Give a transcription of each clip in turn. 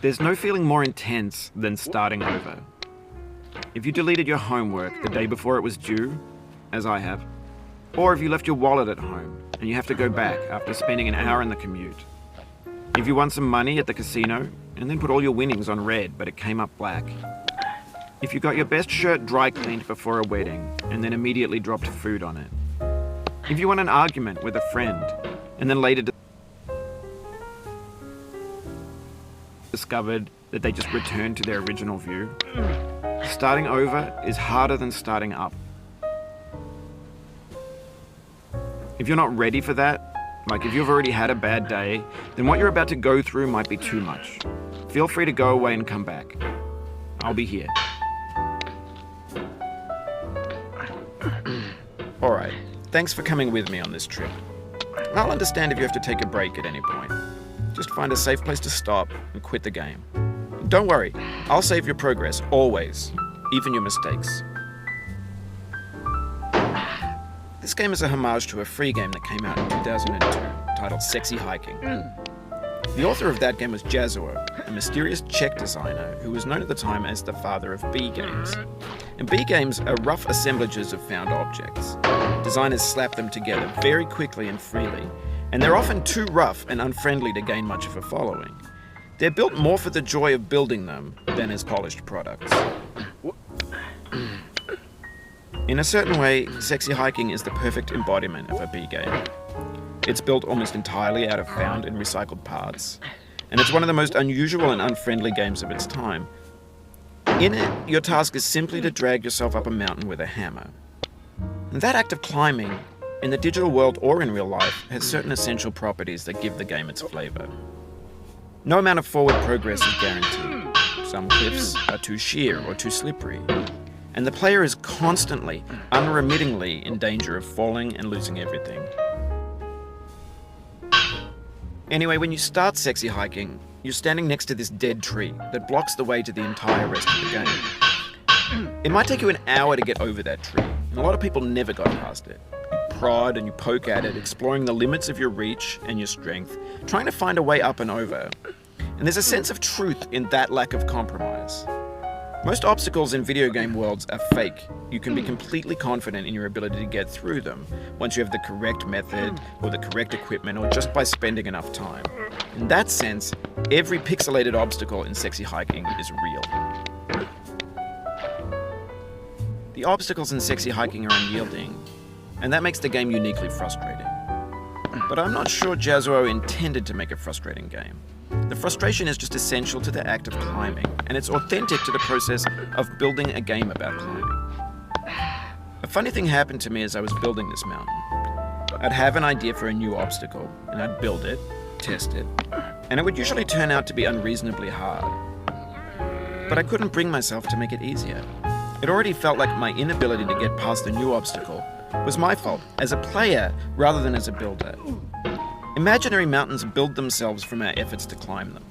There's no feeling more intense than starting over. If you deleted your homework the day before it was due, as I have, or if you left your wallet at home and you have to go back after spending an hour in the commute. If you won some money at the casino and then put all your winnings on red but it came up black. If you got your best shirt dry cleaned before a wedding and then immediately dropped food on it. If you won an argument with a friend and then later discovered that they just returned to their original view. Starting over is harder than starting up. If you're not ready for that, like if you've already had a bad day, then what you're about to go through might be too much. Feel free to go away and come back. I'll be here. Alright, thanks for coming with me on this trip. I'll understand if you have to take a break at any point. Just find a safe place to stop and quit the game. Don't worry, I'll save your progress, always, even your mistakes. This game is a homage to a free game that came out in 2002, titled Sexy Hiking. The author of that game was Jazzuo, a mysterious Czech designer who was known at the time as the father of B games. And B games are rough assemblages of found objects. Designers slap them together very quickly and freely, and they're often too rough and unfriendly to gain much of a following. They're built more for the joy of building them than as polished products. In a certain way, Sexy Hiking is the perfect embodiment of a B game. It's built almost entirely out of found and recycled parts, and it's one of the most unusual and unfriendly games of its time. In it, your task is simply to drag yourself up a mountain with a hammer. And that act of climbing, in the digital world or in real life, has certain essential properties that give the game its flavor. No amount of forward progress is guaranteed. Some cliffs are too sheer or too slippery, and the player is constantly, unremittingly in danger of falling and losing everything. Anyway, when you start Sexy Hiking, you're standing next to this dead tree that blocks the way to the entire rest of the game. It might take you an hour to get over that tree, and a lot of people never got past it. You prod and you poke at it, exploring the limits of your reach and your strength, trying to find a way up and over. And there's a sense of truth in that lack of compromise. Most obstacles in video game worlds are fake. You can be completely confident in your ability to get through them once you have the correct method or the correct equipment or just by spending enough time. In that sense, every pixelated obstacle in Sexy Hiking is real. The obstacles in Sexy Hiking are unyielding, and that makes the game uniquely frustrating. But I'm not sure Jazzuo intended to make a frustrating game. The frustration is just essential to the act of climbing, and it's authentic to the process of building a game about climbing. A funny thing happened to me as I was building this mountain. I'd have an idea for a new obstacle, and I'd build it, test it, and it would usually turn out to be unreasonably hard. But I couldn't bring myself to make it easier. It already felt like my inability to get past the new obstacle was my fault as a player rather than as a builder. Imaginary mountains build themselves from our efforts to climb them,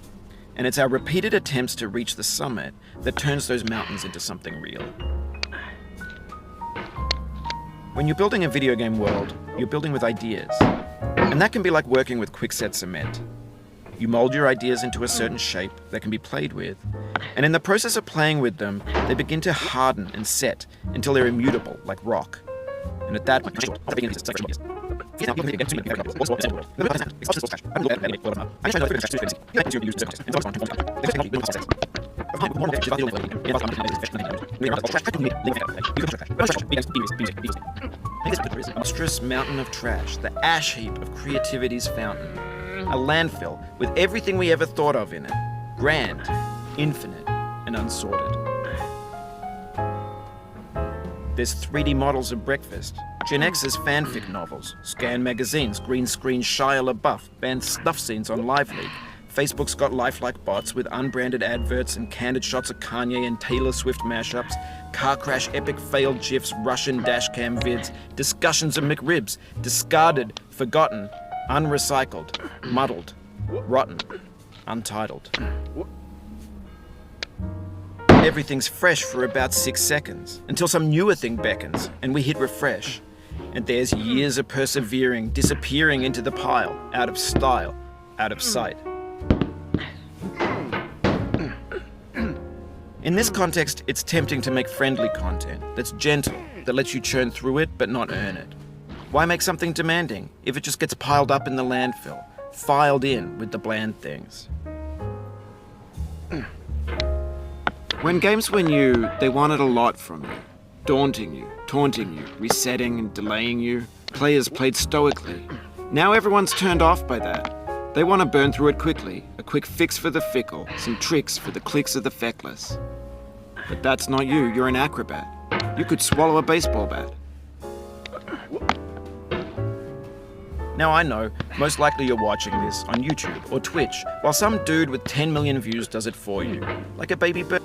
and it's our repeated attempts to reach the summit that turns those mountains into something real. When you're building a video game world, you're building with ideas, and that can be like working with quickset cement. You mold your ideas into a certain shape that can be played with, and in the process of playing with them, they begin to harden and set until they're immutable, like rock. And at that point, monstrous mountain of trash, the ash heap of creativity's fountain, a landfill with everything we ever thought of in it, grand, infinite, and unsorted. There's 3D models of breakfast, Gen X's fanfic novels, scan magazines, green screen Shia LaBeouf, banned snuff scenes on Live Leak. Facebook's got lifelike bots with unbranded adverts and candid shots of Kanye and Taylor Swift mashups, car crash epic failed GIFs, Russian dashcam vids, discussions of McRibs, discarded, forgotten, unrecycled, muddled, rotten, untitled. Everything's fresh for about 6 seconds, until some newer thing beckons, and we hit refresh. And there's years of persevering, disappearing into the pile, out of style, out of sight. In this context, it's tempting to make friendly content that's gentle, that lets you churn through it but not earn it. Why make something demanding if it just gets piled up in the landfill, filed in with the bland things? When games were new, they wanted a lot from you. Daunting you, taunting you, resetting and delaying you. Players played stoically. Now everyone's turned off by that. They want to burn through it quickly, a quick fix for the fickle, some tricks for the clicks of the feckless. But that's not you, you're an acrobat. You could swallow a baseball bat. Now I know, most likely you're watching this on YouTube or Twitch, while some dude with 10 million views does it for you, like a baby bird.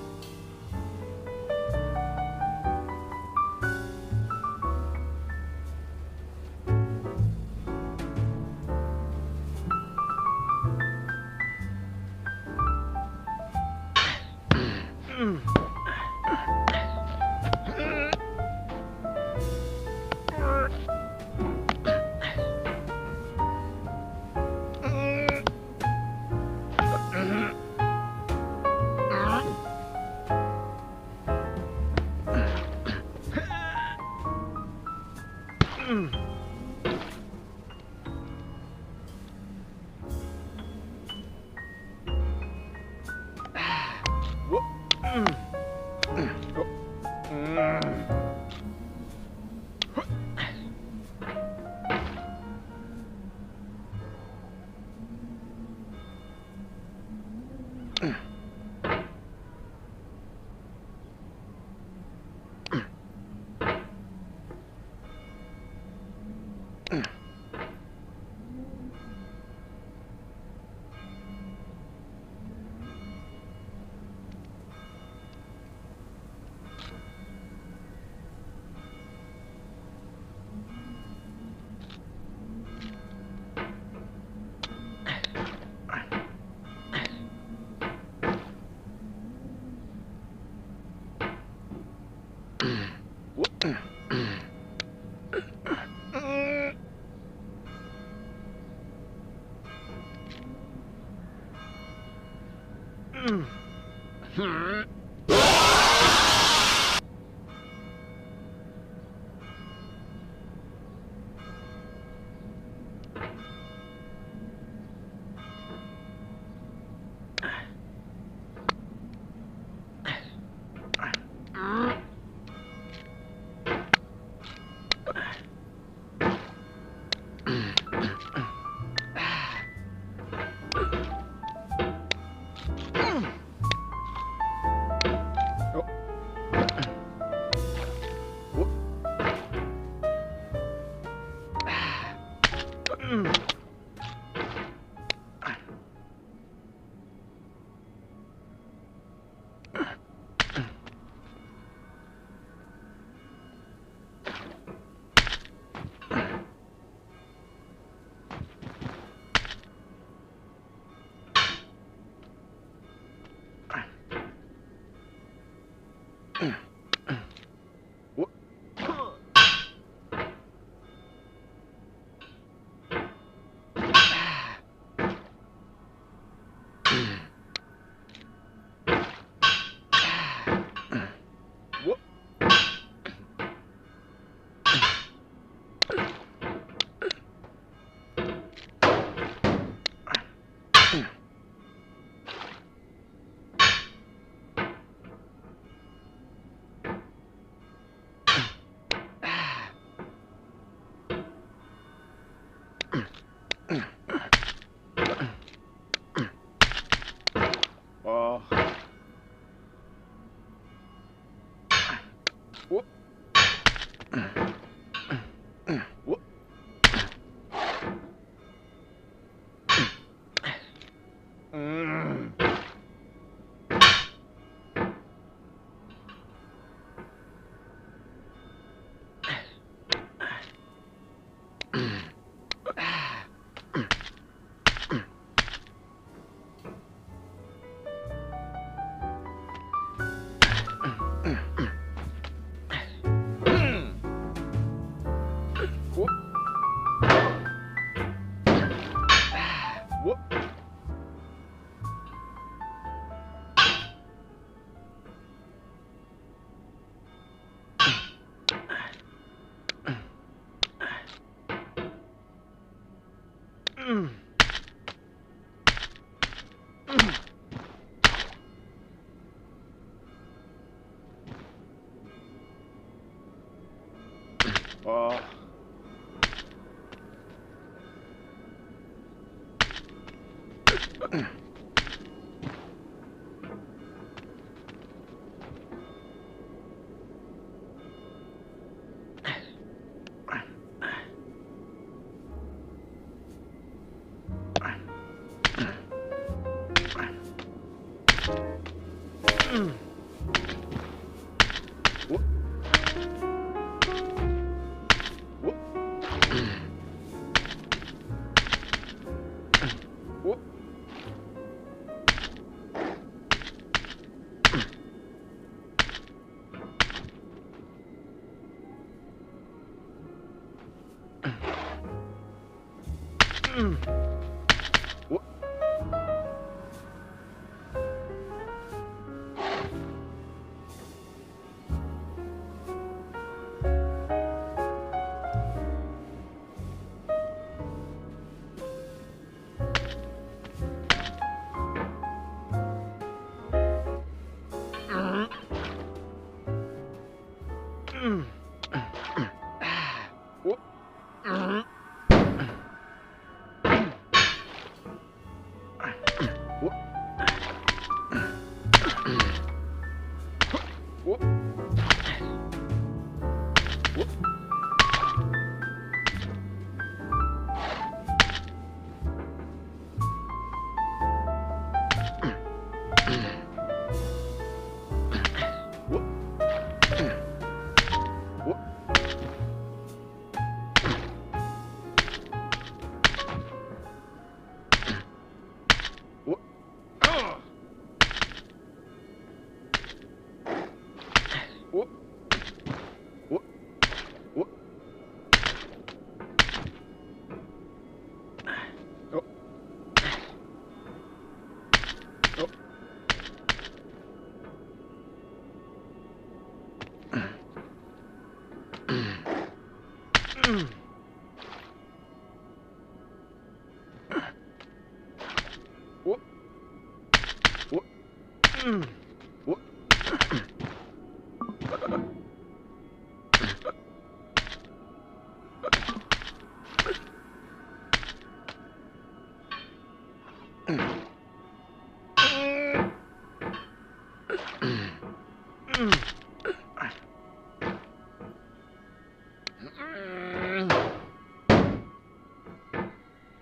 Oh.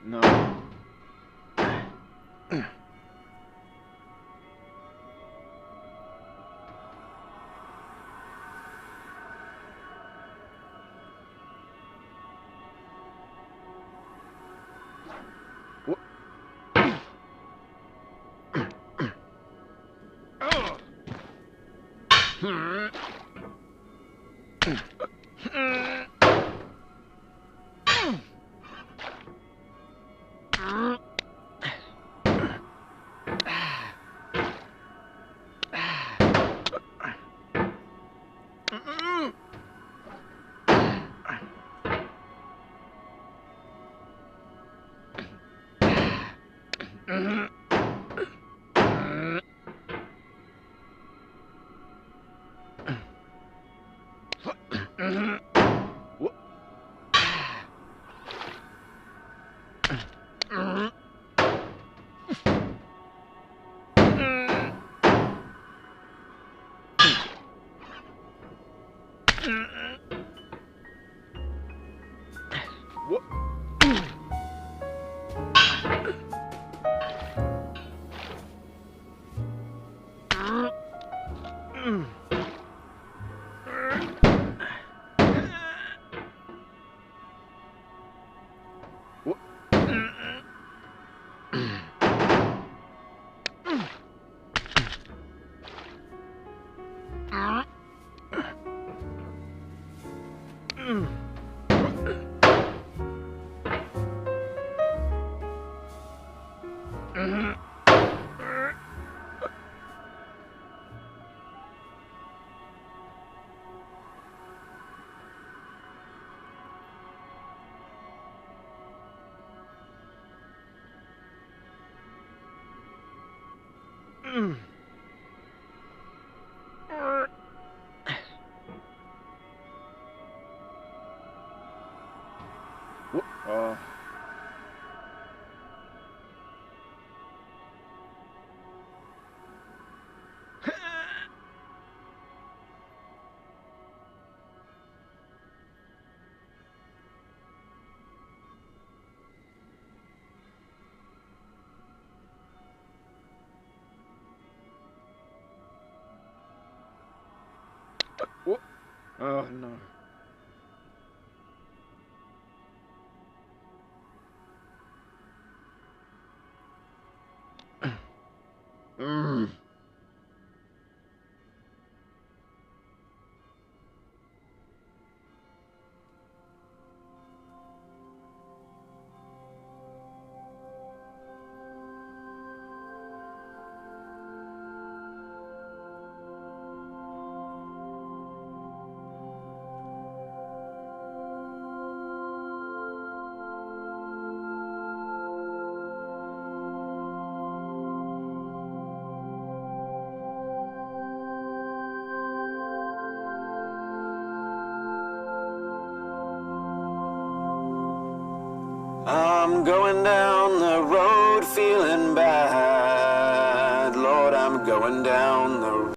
No. What? Oh no. Mmm. I'm going down the road feeling bad. Lord, I'm going down the